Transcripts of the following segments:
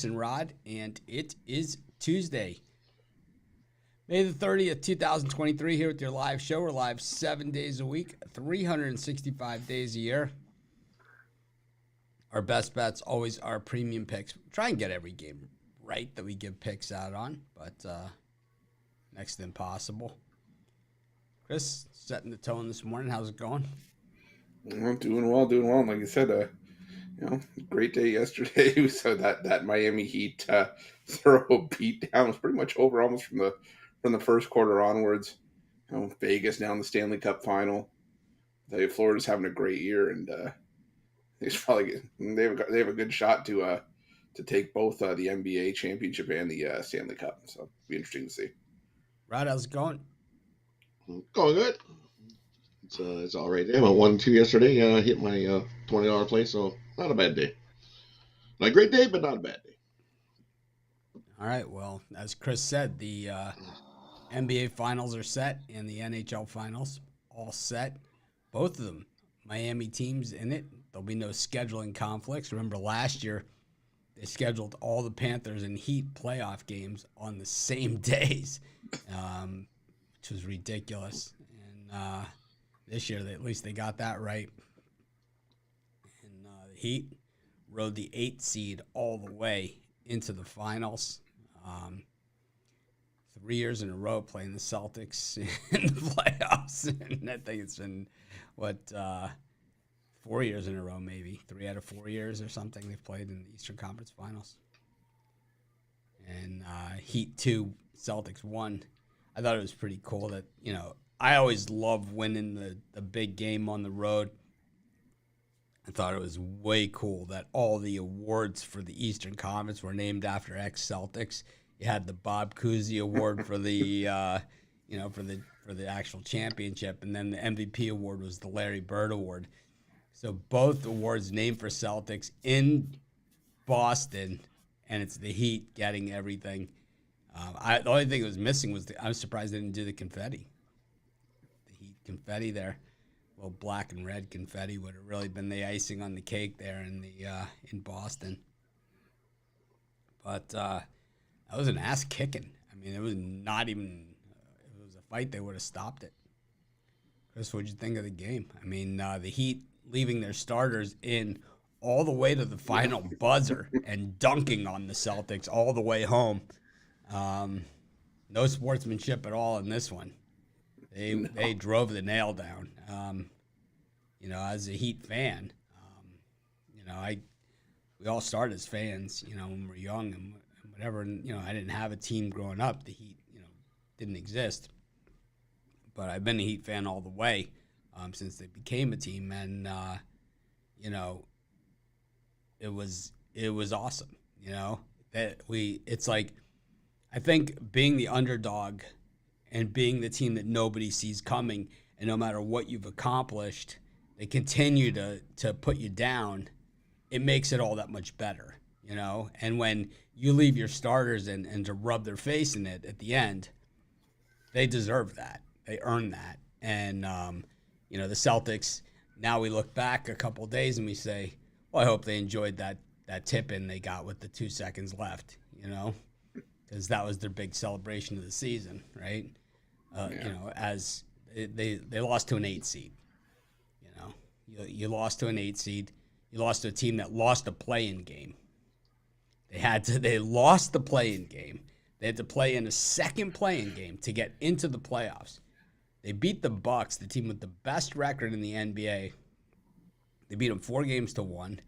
And Rod, and it is Tuesday, May the 30th, 2023, here with your live show. We're live 7 days a week, 365 days a year. Our best bets always are premium picks. Try and get every game right that we give picks out on, but next to impossible. Chris, setting the tone this morning. How's it going? Well, doing well. Like you said, great day yesterday. We saw that Miami Heat thorough beat down. It was pretty much over almost from the first quarter onwards. Vegas now in the Stanley Cup final. Florida's having a great year, and they have a good shot to take both the NBA championship and the Stanley Cup. So it'll be interesting to see. Rod, how's it going? Going good. It's all right. I won 2 yesterday. Hit my $20 play, so not a bad day. Not a great day, but not a bad day. All right. Well, as Chris said, the NBA finals are set and the NHL finals all set. Both of them, Miami teams in it. There'll be no scheduling conflicts. Remember last year, they scheduled all the Panthers and Heat playoff games on the same days, which was ridiculous. And this year, at least they got that right. And the Heat rode the 8th seed all the way into the finals. 3 years in a row playing the Celtics in the playoffs. And I think it's been, 4 years in a row maybe. 3 out of 4 years or something they've played in the Eastern Conference Finals. And Heat 2, Celtics 1. I thought it was pretty cool that, I always love winning the big game on the road. I thought it was way cool that all the awards for the Eastern Conference were named after ex-Celtics. You had the Bob Cousy Award for the, for the actual championship, and then the MVP award was the Larry Bird Award. So both awards named for Celtics in Boston, and it's the Heat getting everything. The only thing that was missing was I was surprised they didn't do the confetti. Confetti there, a little black and red confetti would have really been the icing on the cake there in Boston. But that was an ass kicking. I mean, it was not even. If it was a fight, they would have stopped it. Chris, what'd you think of the game? I mean, the Heat leaving their starters in all the way to the final buzzer and dunking on the Celtics all the way home. No sportsmanship at all in this one. They drove the nail down. As a Heat fan, we all started as fans, when we're young and whatever. And, I didn't have a team growing up. The Heat, didn't exist. But I've been a Heat fan all the way since they became a team. And, it was awesome, it's like, I think being the underdog and being the team that nobody sees coming, and no matter what you've accomplished, they continue to put you down, it makes it all that much better, And when you leave your starters and to rub their face in it at the end, they deserve that. They earn that. And, the Celtics, now we look back a couple of days and we say, well, I hope they enjoyed that tip-in they got with the 2 seconds left, because that was their big celebration of the season, right? As they lost to an 8 seed. You lost to an 8 seed. You lost to a team that lost a play-in game. They lost the play-in game. They had to play in a second play-in game to get into the playoffs. They beat the Bucks, the team with the best record in the NBA. They beat them 4-1.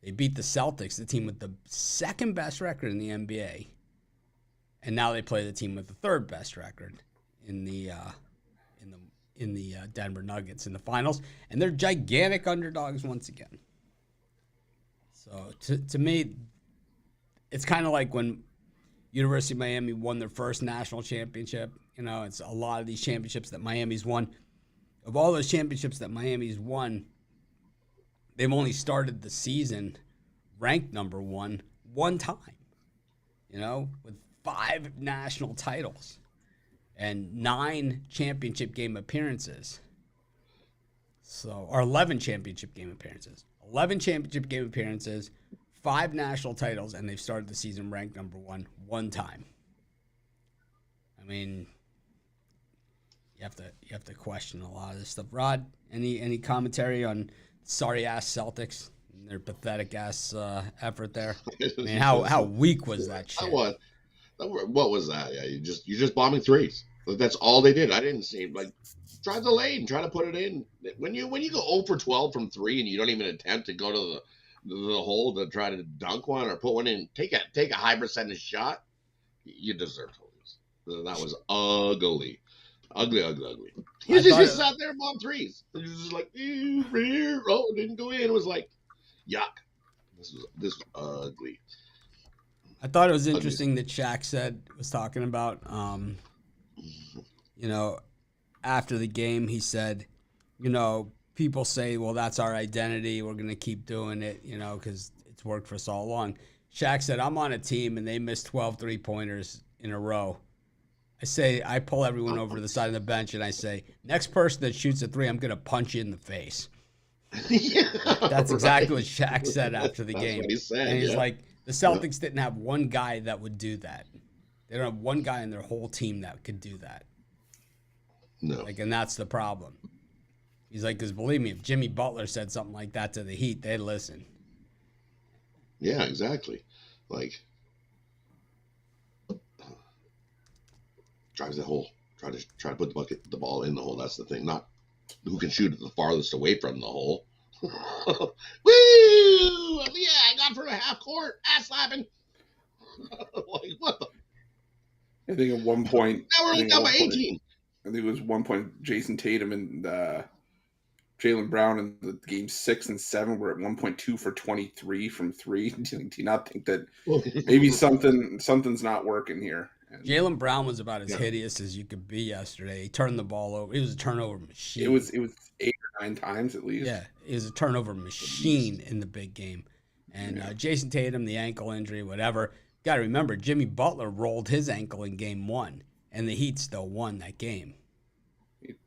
They beat the Celtics, the team with the second best record in the NBA. And now they play the team with the third best record in the Denver Nuggets in the finals, and they're gigantic underdogs once again. So to me, it's kind of like when University of Miami won their first national championship. It's a lot of these championships that Miami's won. Of all those championships that Miami's won, they've only started the season ranked number one time. With 5 national titles and 9 championship game appearances. Or 11 championship game appearances. 11 championship game appearances, 5 national titles, and they've started the season ranked number 1 time. I mean, you have to question a lot of this stuff. Rod, any commentary on sorry ass Celtics and their pathetic ass effort there? I mean, how weak was that shit? What was that? Yeah, you're just bombing threes. That's all they did. I didn't see like try the lane, try to put it in. When you go 0 for 12 from 3 and you don't even attempt to go to the hole to try to dunk one or put one in, take a high percentage shot, you deserve to lose. That was ugly. Ugly. He just sat there and bombed threes. He was just like, oh, it didn't go in. It was like, yuck. This was ugly. I thought it was interesting that Shaq was talking about, after the game, he said, people say, well, that's our identity. We're going to keep doing it, because it's worked for us all along. Shaq said, I'm on a team and they missed 12 three-pointers in a row. I pull everyone over to the side of the bench and I say, next person that shoots a 3, I'm going to punch you in the face. That's exactly what Shaq said after the game. What he said, and he's like, the Celtics didn't have one guy that would do that. They don't have one guy in their whole team that could do that. No. And that's the problem. He's like, because believe me, if Jimmy Butler said something like that to the Heat, they'd listen. Yeah, exactly. Drives the hole. Try to put the ball in the hole. That's the thing. Not who can shoot it the farthest away from the hole. Woo! Yeah, I got from a half court. Ass slapping. What the? I think at one point. Now we're only down by 18. I think it was one point Jason Tatum and Jaylen Brown in the game 6 and 7 were at 1.2 for 23 from 3. Do you not think that maybe something's not working here? Jaylen Brown was about as hideous as you could be yesterday. He turned the ball over. He was a turnover machine. It was 8 or 9 times at least. Yeah, he was a turnover machine in the big game. And Jason Tatum, the ankle injury, whatever. Got to remember, Jimmy Butler rolled his ankle in game 1, and the Heat still won that game.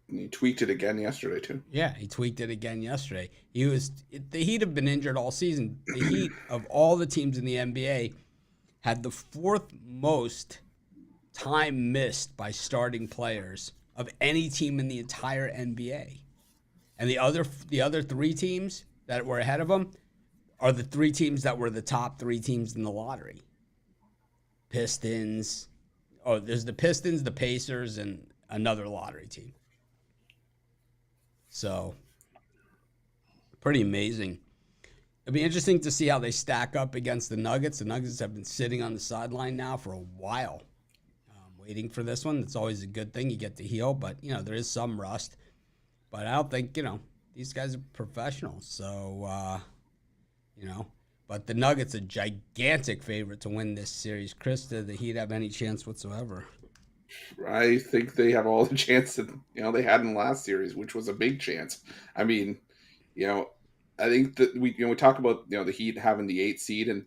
He tweaked it again yesterday too. Yeah, he tweaked it again yesterday. The Heat have been injured all season. The Heat, of all the teams in the NBA, had the 4th most time missed by starting players of any team in the entire NBA. And the other 3 teams that were ahead of them are the 3 teams that were the top 3 teams in the lottery. Pistons. Oh, there's the Pistons, the Pacers, and another lottery team. So, pretty amazing. It'll be interesting to see how they stack up against the Nuggets. The Nuggets have been sitting on the sideline now for a while, waiting for this one. It's always a good thing. You get to heal, but, there is some rust. But I don't think, these guys are professionals. So, but the Nuggets are gigantic favorite to win this series. Chris, did the Heat have any chance whatsoever? I think they have all the chance that they had in the last series, which was a big chance. I mean, I think that we talk about the Heat having the 8th seed, and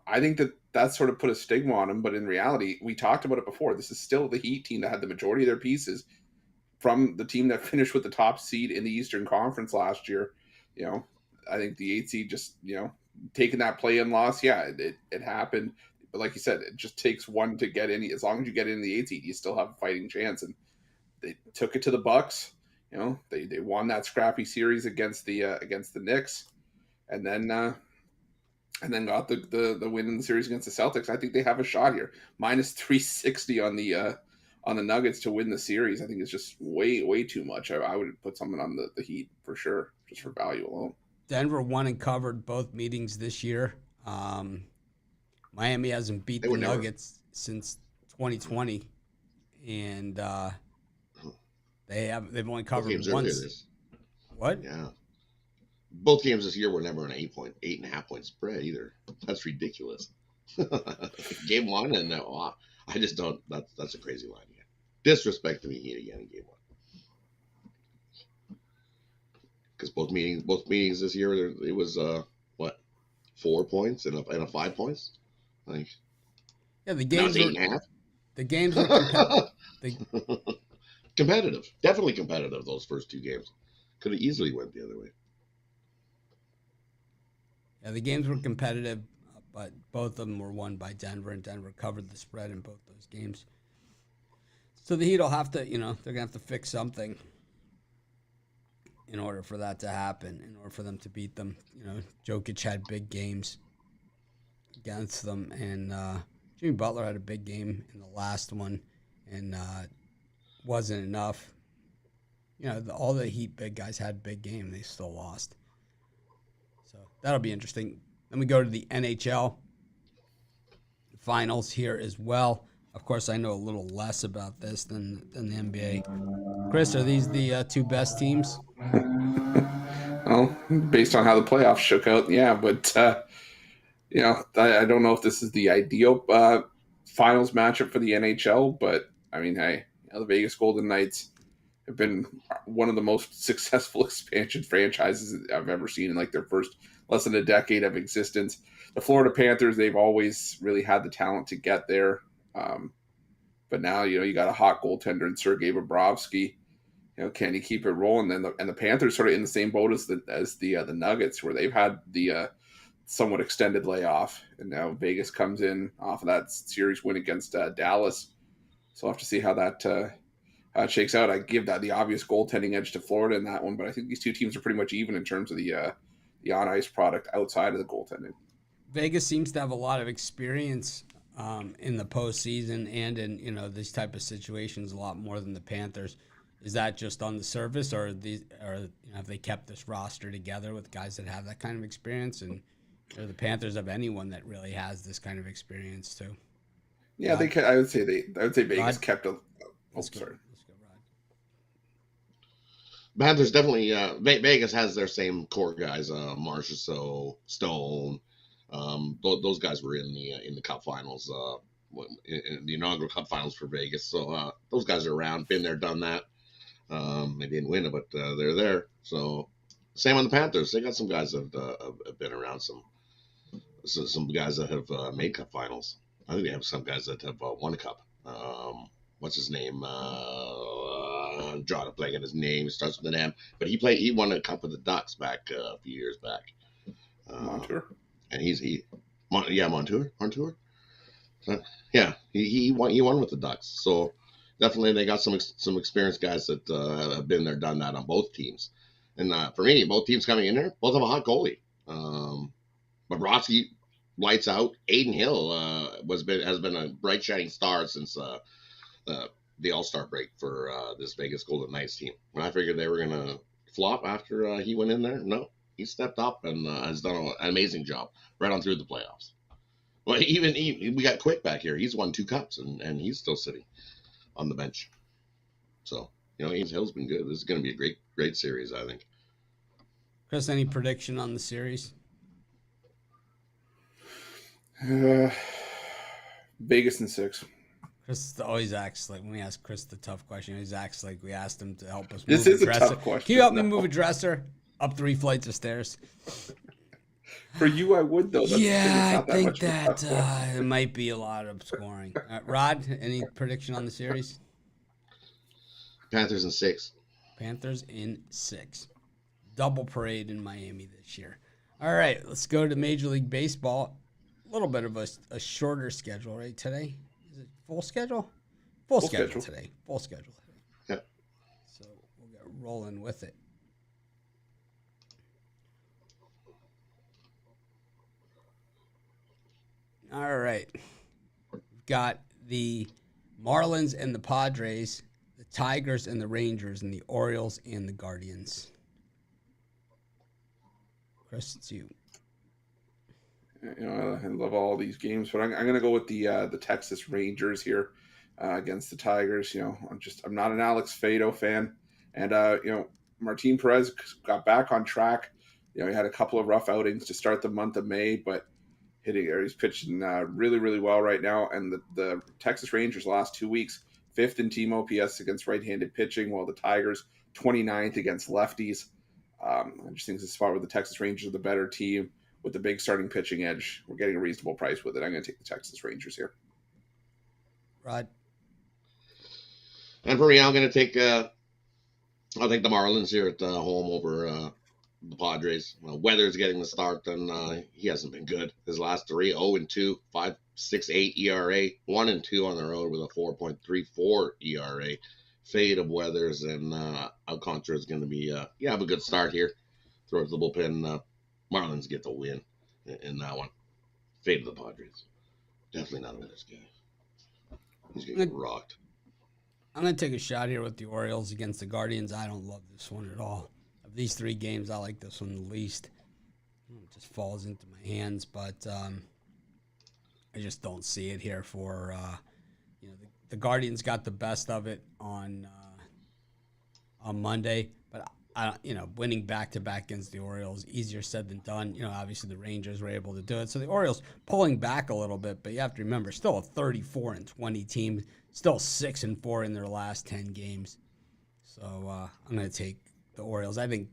I think that sort of put a stigma on them. But in reality, we talked about it before. This is still the Heat team that had the majority of their pieces from the team that finished with the top seed in the Eastern Conference last year. I think the 8th seed just taking that play-in loss. Yeah, it happened. But like you said, it just takes one to get in. As long as you get in the 8th seed, you still have a fighting chance. And they took it to the Bucks. They won that scrappy series against the Knicks, and then got the win in the series against the Celtics. I think they have a shot here. Minus 360 on the Nuggets to win the series. I think it's just way too much. I would put something on the Heat for sure, just for value alone. Denver won and covered both meetings this year. Miami hasn't beat the Nuggets since 2020, and they've only covered once. What? Yeah. Both games this year were never an 8.5 point spread either. That's ridiculous. Game 1 and I just don't. That's a crazy line again. Disrespect to me Heat again in game 1. Because both meetings this year it was 4 points and a 5 points. The games were 8.5. The games are competitive. Definitely competitive. Those first 2 games could have easily went the other way. Yeah, the games were competitive. but both of them were won by Denver, and Denver covered the spread in both those games. So the Heat will have to, they're going to have to fix something in order for that to happen, in order for them to beat them. Jokic had big games against them, and Jimmy Butler had a big game in the last one, and wasn't enough. All the Heat big guys had big game. They still lost. So that'll be interesting. Then we go to the NHL finals here as well. Of course, I know a little less about this than the NBA. Chris, are these the two best teams? Well, based on how the playoffs shook out, yeah. But, I don't know if this is the ideal finals matchup for the NHL. But, I mean, hey, the Vegas Golden Knights have been one of the most successful expansion franchises I've ever seen in like their first less than a decade of existence. The Florida Panthers, they've always really had the talent to get there. But now, you got a hot goaltender in Sergei Bobrovsky. Can he keep it rolling? And the Panthers sort of in the same boat as the Nuggets, where they've had the somewhat extended layoff, and now Vegas comes in off of that series win against Dallas. So I'll have to see how that shakes out. I give that the obvious goaltending edge to Florida in that one, but I think these two teams are pretty much even in terms of the on-ice product outside of the goaltending. Vegas seems to have a lot of experience in the postseason and in these type of situations a lot more than the Panthers. Is that just on the surface, or have they kept this roster together with guys that have that kind of experience? And the Panthers have anyone that really has this kind of experience too? Yeah, I would say Vegas Rod? kept a. Oh, Let's go, sorry. Rod. Panthers definitely. Vegas has their same core guys. Marchessault, Stone. Those guys were in the Cup Finals. In the inaugural Cup Finals for Vegas. So those guys are around, been there, done that. They didn't win it, but they're there. So same on the Panthers. They got some guys that have been around. Some guys that have made Cup Finals. I think they have some guys that have won a cup. What's his name? I'm drawing a blank on his name. It starts with an M. But he won a cup with the Ducks back a few years back. Montour. And Montour. So, yeah, he won with the Ducks. So definitely they got some experienced guys that have been there, done that on both teams. And for me, both teams coming in there, both have a hot goalie. Bobrovsky lights out. Aiden Hill has been a bright shining star since the All-Star break for this Vegas Golden Knights team. When I figured they were gonna flop after he went in there, no, he stepped up and has done an amazing job right on through the playoffs. Well, even we got Quick back here. He's won 2 cups and he's still sitting on the bench. So Aiden Hill's been good. This is going to be a great series, I think. Chris, any prediction on the series? Vegas in 6. Chris always acts like when we ask Chris the tough question, he always acts like we asked him to help us move This is a tough question. Can you help me move a dresser up 3 flights of stairs? For you, I would, though. I think that it might be a lot of scoring. Rod, any prediction on the series? Panthers in 6. Panthers in 6. Double parade in Miami this year. All right, let's go to Major League Baseball. A little bit of a shorter schedule, right, today? Is it full schedule? Full schedule today. Full schedule today. Yeah. So we'll get rolling with it. All right. We've got the Marlins and the Padres, the Tigers and the Rangers, and the Orioles and the Guardians. Chris, it's you. I love all these games, but I'm going to go with the Texas Rangers here against the Tigers. I'm not an Alex Fado fan, and Martin Perez got back on track. He had a couple of rough outings to start the month of May, but he's pitching really, really well right now. And the Texas Rangers last 2 weeks, 5th in team OPS against right-handed pitching, while the Tigers 29th against lefties. I just think it's a spot where the Texas Rangers are the better team with the big starting pitching edge. We're getting a reasonable price with it. I'm going to take the Texas Rangers here. Rod? And for me, I'm going to take I'll take the Marlins here at home over the Padres. Weather's getting the start, and he hasn't been good. His last three, 0-2, 5.68 ERA, 1-2 on the road with a 4.34 ERA. Fade of Weathers, and Alcantara is going to be, have a good start here. Throw it to the bullpen. Marlins get the win in that one. Fade of the Padres. Definitely not a winner's guy. He's going to get rocked. I'm going to take a shot here with the Orioles against the Guardians. I don't love this one at all. Of these three games, I like this one the least. It just falls into my hands, but I just don't see it here for, the Guardians got the best of it on Monday, but winning back-to-back against the Orioles, easier said than done. Obviously the Rangers were able to do it. So the Orioles pulling back a little bit, but you have to remember, still a 34-20 team, still 6-4 in their last 10 games. So I'm going to take the Orioles. I think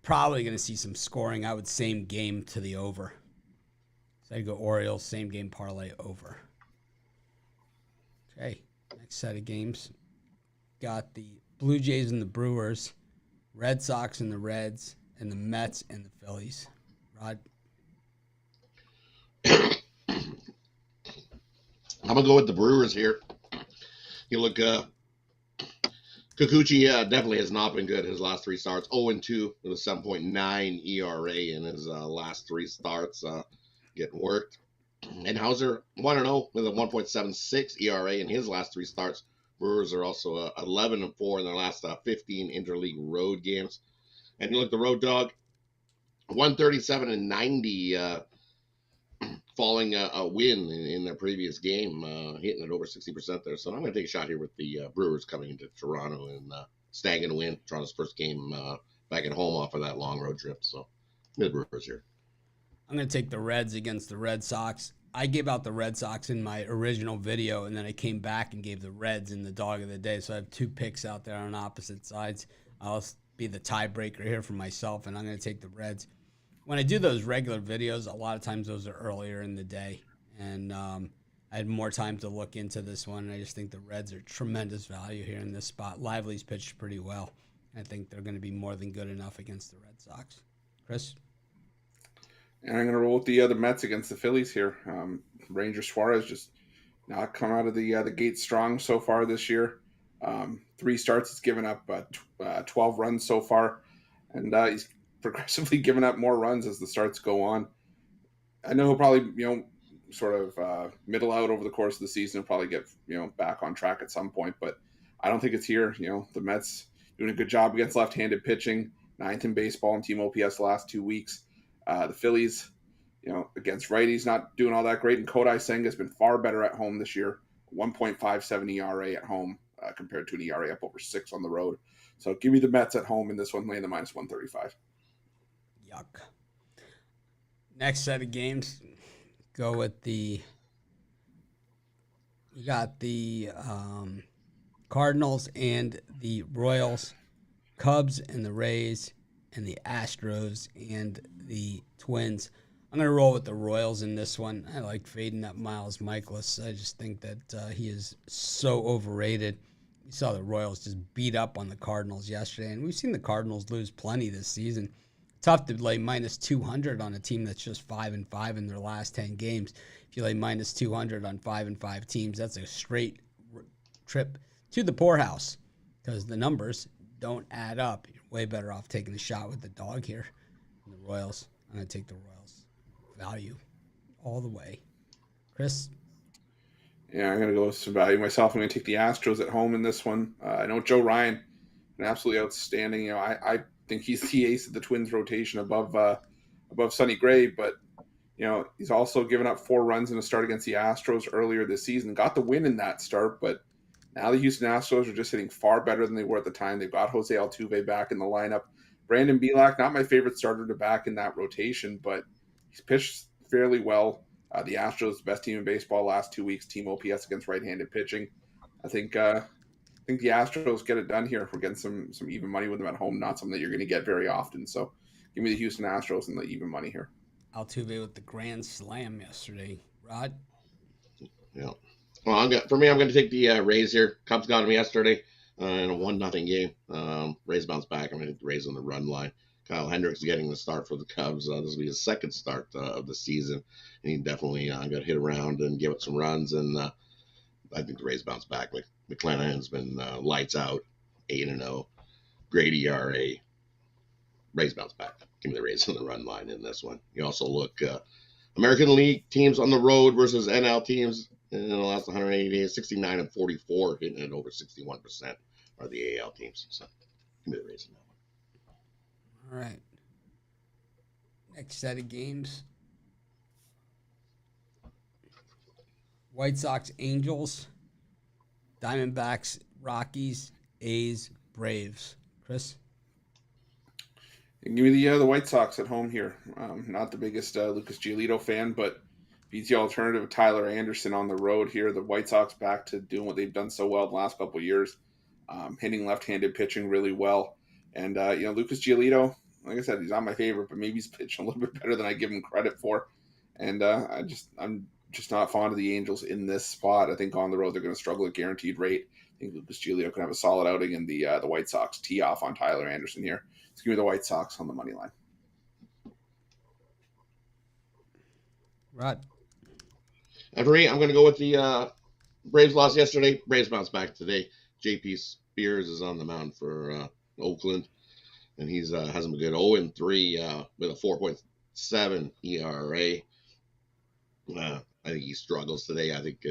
probably going to see some scoring. I would same game to the over. So I'd go Orioles, same game parlay over. Okay, next set of games. Got the Blue Jays and the Brewers, Red Sox and the Reds, and the Mets and the Phillies. Rod? I'm going to go with the Brewers here. You look, Kikuchi definitely has not been good his last three starts. 0-2 with a 7.9 ERA in his last three starts, getting worked. And Hauser 1-0 with a 1.76 ERA in his last three starts. Brewers are also 11-4 in their last 15 interleague road games. And you look, the road dog, 137-90, falling a win in their previous game, hitting it over 60% there. So I'm going to take a shot here with the Brewers coming into Toronto and snagging a win. Toronto's first game back at home off of that long road trip. So the Brewers here. I'm going to take the Reds against the Red Sox. I gave out the Red Sox in my original video, and then I came back and gave the Reds in the dog of the day. So I have two picks out there on opposite sides. I'll be the tiebreaker here for myself, and I'm going to take the Reds. When I do those regular videos, a lot of times those are earlier in the day, and I had more time to look into this one, and I just think the Reds are tremendous value here in this spot. Lively's pitched pretty well. I think they're going to be more than good enough against the Red Sox. Chris? And I'm going to roll with the Mets against the Phillies here. Ranger Suarez just not come out of the gate strong so far this year. 3 starts, he's given up 12 runs so far, and he's progressively given up more runs as the starts go on. I know he'll probably, sort of middle out over the course of the season. He'll probably get, back on track at some point, but I don't think it's here. The Mets doing a good job against left-handed pitching, 9th in baseball in team OPS the last 2 weeks. The Phillies, against righties, not doing all that great. And Kodai Senga has been far better at home this year. 1.57 ERA at home compared to an ERA up over 6 on the road. So give me the Mets at home in this one, laying the minus 135. Yuck. Next set of games, go with we got the Cardinals and the Royals, Cubs and the Rays, and the Astros and the Twins. I'm going to roll with the Royals in this one. I like fading up Miles Michaelis. I just think that he is so overrated. We saw the Royals just beat up on the Cardinals yesterday, and we've seen the Cardinals lose plenty this season. Tough to lay minus 200 on a team that's just 5-5 in their last 10 games. If you lay minus 200 on 5-5 teams, that's a straight trip to the poorhouse because the numbers don't add up. You're way better off taking a shot with the dog here. And the Royals, I'm going to take the Royals value all the way. Chris? Yeah, I'm going to go with some value myself. I'm going to take the Astros at home in this one. I know Joe Ryan, an absolutely outstanding. I think he's the ace of the Twins rotation above Sonny Gray, but he's also given up 4 runs in a start against the Astros earlier this season. Got the win in that start, but now the Houston Astros are just hitting far better than they were at the time. They've got Jose Altuve back in the lineup. Brandon Bielak, not my favorite starter to back in that rotation, but he's pitched fairly well. The Astros, best team in baseball last 2 weeks, team OPS against right-handed pitching. I think the Astros get it done here. We're getting some even money with them at home, not something that you're going to get very often. So give me the Houston Astros and the even money here. Altuve with the grand slam yesterday. Rod? Yeah. Well, I'm going to take the Rays here. Cubs got them yesterday in a 1-0 game. Rays bounce back. I'm going to take the Rays on the run line. Kyle Hendricks getting the start for the Cubs. This will be his second start of the season, and he definitely got hit around and gave up some runs. And I think the Rays bounce back. Like McClanahan's been lights out, 8-0, great ERA. Rays bounce back. Give me the Rays on the run line in this one. You also look American League teams on the road versus NL teams in the last 180 days, 69 and 44, hitting it over 61% are the AL teams. So give me the Rays on that one. All right. Next set of games. White Sox, Angels, Diamondbacks, Rockies, A's, Braves. Chris? Give me the White Sox at home here. Not the biggest Lucas Giolito fan, but beats the alternative of Tyler Anderson on the road here. The White Sox back to doing what they've done so well the last couple of years, hitting left-handed pitching really well. And, Lucas Giolito, like I said, he's not my favorite, but maybe he's pitching a little bit better than I give him credit for. And I'm just not fond of the Angels in this spot. I think on the road they're going to struggle at guaranteed rate. I think Lucas Giolito can have a solid outing, and the White Sox tee off on Tyler Anderson here. Let's give me the White Sox on the money line. Rod? And for me, I'm going to go with the Braves lost yesterday. Braves bounce back today. J.P. Spears is on the mound for Oakland, and he's has him a good 0-3 with a 4.7 ERA. I think he struggles today. I think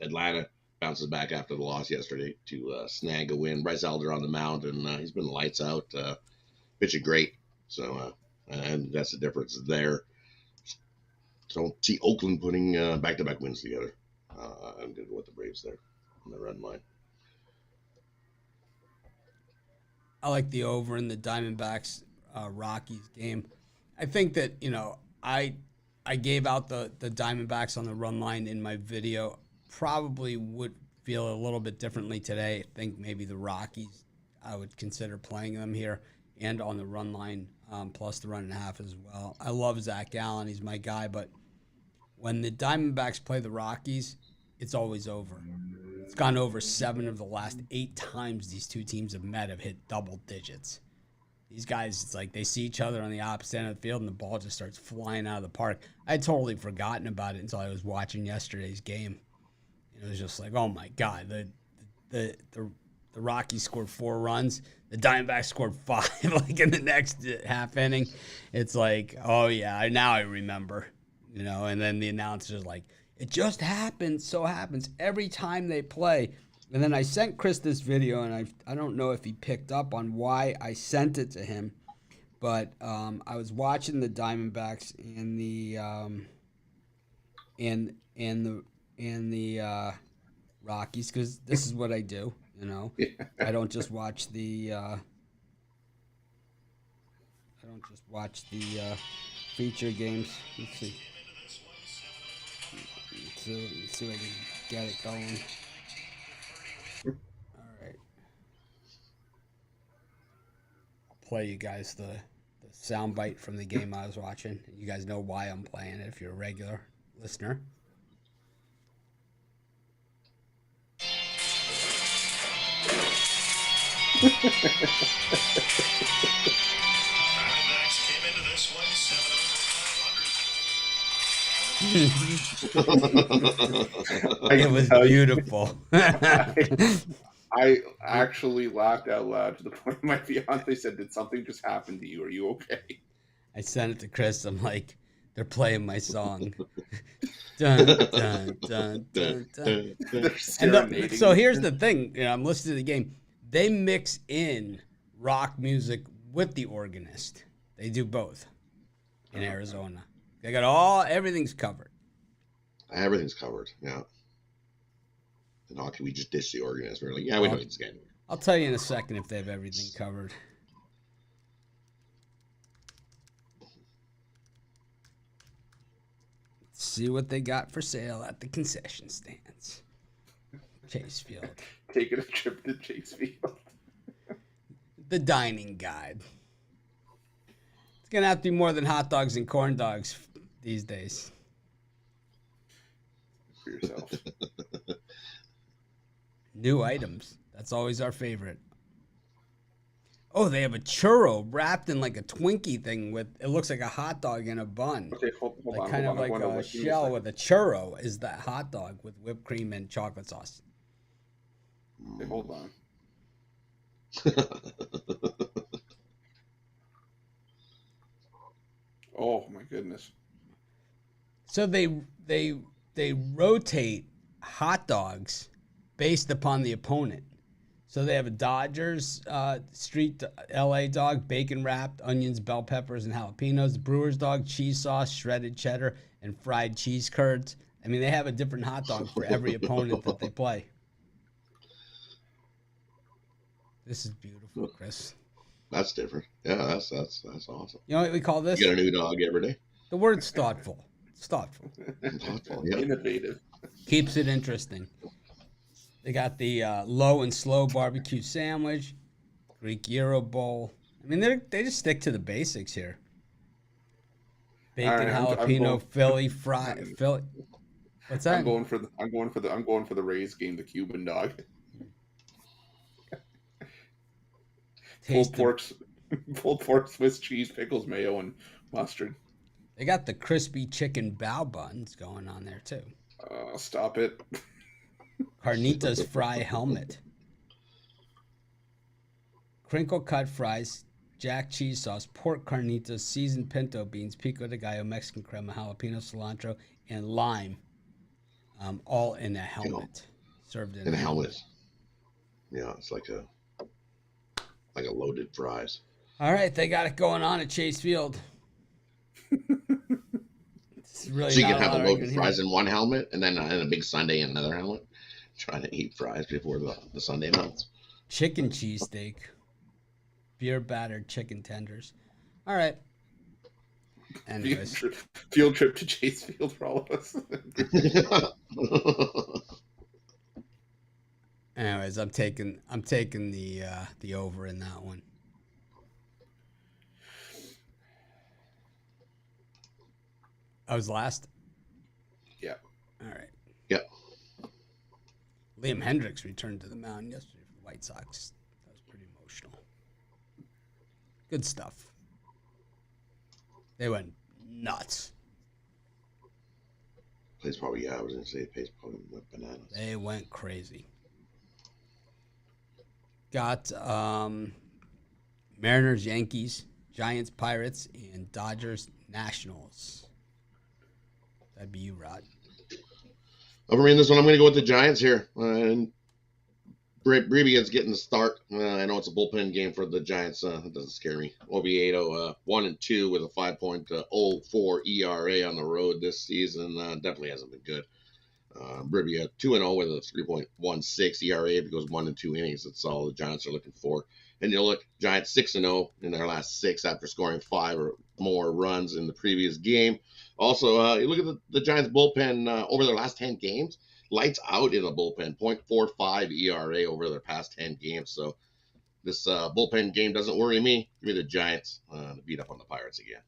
Atlanta bounces back after the loss yesterday to snag a win. Bryce Elder on the mound, and he's been lights out, pitching great. So, and that's the difference there. So, see Oakland putting back-to-back wins together. I'm going to go with the Braves there on the run line. I like the over in the Diamondbacks Rockies game. I think that, I gave out the Diamondbacks on the run line in my video. Probably would feel a little bit differently today. I think maybe the Rockies, I would consider playing them here and on the run line, plus the 1.5 as well. I love Zach Gallen. He's my guy, but when the Diamondbacks play the Rockies, it's always over. It's gone over 7 of the last 8 times these two teams have met, have hit double digits. These guys, it's like they see each other on the opposite end of the field and the ball just starts flying out of the park. I had totally forgotten about it until I was watching yesterday's game. It was just like, oh my God, the Rockies scored 4 runs. The Diamondbacks scored 5 like in the next half inning. It's like, oh yeah, now I remember. And then the announcer's like, it just happens, so happens every time they play. And then I sent Chris this video, and I don't know if he picked up on why I sent it to him, but I was watching the Diamondbacks and the Rockies, because this is what I do, Yeah. I don't just watch the feature games. Let's see if I can get it going. All right. I'll play you guys the soundbite from the game I was watching. You guys know why I'm playing it if you're a regular listener. Diamondbacks came into this one 7 It was beautiful. I actually laughed out loud to the point my fiance said, "Did something just happen to you? Are you okay?" I sent it to Chris. I'm like, they're playing my song. Dun, dun, dun, dun, dun. They're serenading. So here's the thing. I'm listening to the game. They mix in rock music with the organist. They do both in Arizona. They got everything's covered. Everything's covered, yeah. In hockey, we just dish the organist. We're like, yeah, we don't need this guy. I'll tell you in a second if they have everything covered. Let's see what they got for sale at the concession stands. Chase Field. Taking a trip to Chase Field. The dining guide. It's going to have to be more than hot dogs and corn dogs these days. For yourself. New items. That's always our favorite. Oh, they have a churro wrapped in like a Twinkie thing with it looks like a hot dog in a bun. Okay, hold Like on, kind hold of on. I'm like going to a look. Give me a shell second. with a churro is that hot dog with whipped cream and chocolate sauce. Okay, hold on. Oh my goodness. So they rotate hot dogs based upon the opponent. So they have a Dodgers street LA dog, bacon wrapped, onions, bell peppers, and jalapenos. The Brewers dog, cheese sauce, shredded cheddar, and fried cheese curds. I mean, they have a different hot dog for every opponent that they play. This is beautiful, Chris. That's different. Yeah, that's awesome. You know what we call this? You get a new dog every day. The word's thoughtful. It's thoughtful. Thoughtful, yeah. Innovative. Keeps it interesting. They got the low and slow barbecue sandwich, Greek gyro bowl. I mean, they just stick to the basics here. Bacon, All right, I'm jalapeno, going- Philly, Philly. What's that? I'm going for the Rays game, the Cuban dog. Taste Pulled pork, Swiss cheese, pickles, mayo, and mustard. They got the crispy chicken bao buns going on there too. Stop it. Carnitas fry helmet. Crinkle cut fries, jack cheese sauce, pork carnitas, seasoned pinto beans, pico de gallo, Mexican crema, jalapeno, cilantro, and lime. All in a helmet. Served in And a helmet. Yeah, it's like a loaded fries. All right, they got it going on at Chase Field. It's really So you not can have lot a of loaded argument fries here. in one helmet, and then in a big sundae in another helmet. Trying to eat fries before the sundae melts. Chicken cheesesteak. Beer battered chicken tenders. All right. Anyways. Field trip to Chase Field for all of us. Anyways, I'm taking the over in that one. I was last. Yeah. All right. Yep. Liam Hendricks returned to the mound yesterday for the White Sox. That was pretty emotional. Good stuff. They went nuts. Place probably, yeah, I was going to say place probably went bananas. They went crazy. Got Mariners, Yankees, Giants, Pirates, and Dodgers, Nationals. That'd be you, Rod. Over in this one, I'm going to go with the Giants here. And Breeby is getting the start. I know it's a bullpen game for the Giants. It doesn't scare me. Oviedo, 1-2 with a 5.04 ERA on the road this season. Definitely hasn't been good. Breeby 2-0 with a 3.16 ERA. If it goes 1-2 innings, that's all the Giants are looking for. And you look, Giants 6-0 in their last 6 after scoring 5 or more runs in the previous game. Also, you look at the Giants bullpen over their last 10 games. Lights out in the bullpen, 0.45 ERA over their past 10 games. So this bullpen game doesn't worry me. Give me the Giants to beat up on the Pirates again.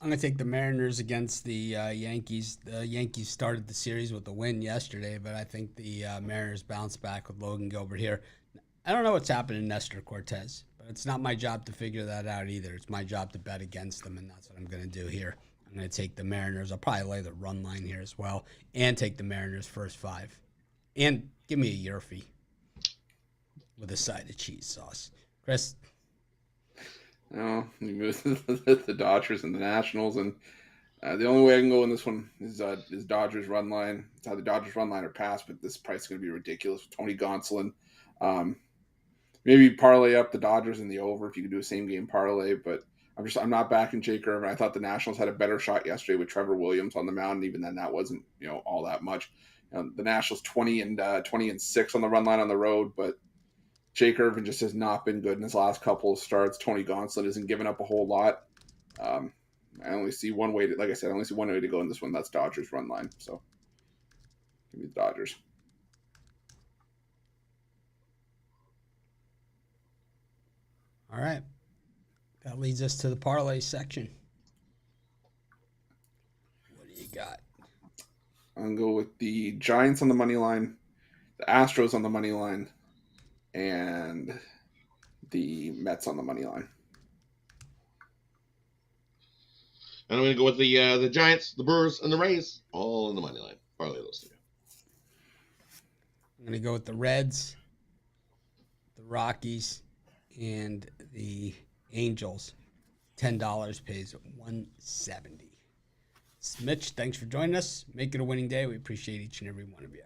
I'm going to take the Mariners against the Yankees. The Yankees started the series with a win yesterday, but I think the Mariners bounced back with Logan Gilbert here. I don't know what's happened to Nestor Cortez, but it's not my job to figure that out either. It's my job to bet against them, and that's what I'm going to do here. I'm going to take the Mariners. I'll probably lay the run line here as well and take the Mariners first 5. And give me a Yerfie with a side of cheese sauce. Chris? No, you move the Dodgers and the Nationals, and the only way I can go in this one is Dodgers run line. It's how the Dodgers run line or pass, but this price is going to be ridiculous with Tony Gonsolin. Maybe parlay up the Dodgers in the over if you could do a same game parlay, but I'm not backing Jake Irvin. I thought the Nationals had a better shot yesterday with Trevor Williams on the mound, and even then that wasn't all that much. The Nationals 20-6 on the run line on the road, but Jake Irvin just has not been good in his last couple of starts. Tony Gonsolin isn't giving up a whole lot. I only see one way to, like I said, I only see one way to go in this one. That's Dodgers run line. So give me the Dodgers. All right. That leads us to the parlay section. What do you got? I'm going to go with the Giants on the money line, the Astros on the money line, and the Mets on the money line. And I'm going to go with the Giants, the Brewers, and the Rays, all in the money line. Parlay those two. I'm going to go with the Reds, the Rockies, and the Angels. $10 pays $170. Mitch, thanks for joining us. Make it a winning day. We appreciate each and every one of you.